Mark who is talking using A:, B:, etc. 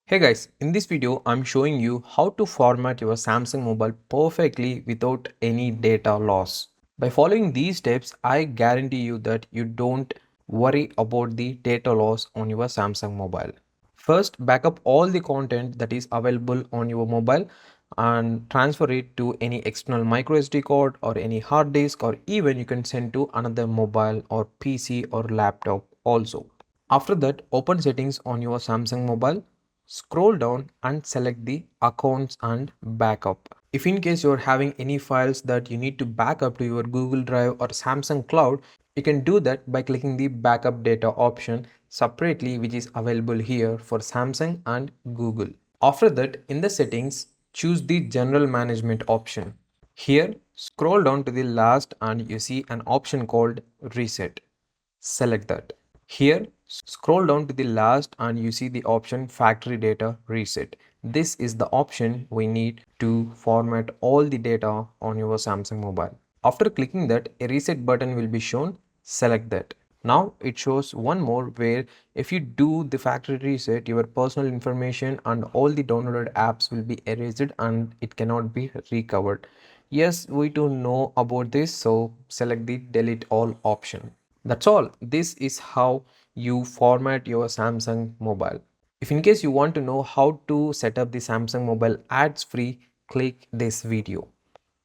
A: Hey guys, in this video I'm showing you how to format your Samsung mobile perfectly without any data loss. By following these steps, I guarantee you that you don't worry about the data loss on your Samsung mobile. First, backup all the content that is available on your mobile and transfer it to any external micro SD card or any hard disk, or even you can send to another mobile or PC or laptop also. After that, open settings on your Samsung mobile. Scroll down and select the accounts and backup. If in case you're having any files that you need to back up to your Google Drive or Samsung Cloud, you can do that by clicking the backup data option separately, which is available here for Samsung and Google. After that, in the settings, choose the general management option. Here, scroll down to the last and you see an option called reset. Select that. Here, scroll down to the last and you see the option factory data reset. This is the option we need to format all the data on your Samsung mobile. After clicking that, a reset button will be shown. Select that. Now it shows one more where if you do the factory reset, your personal information and all the downloaded apps will be erased and it cannot be recovered. Yes, we do know about this, so select the delete all option. That's all. This is how you format your Samsung mobile. If in case you want to know how to set up the Samsung mobile ads free, click this video.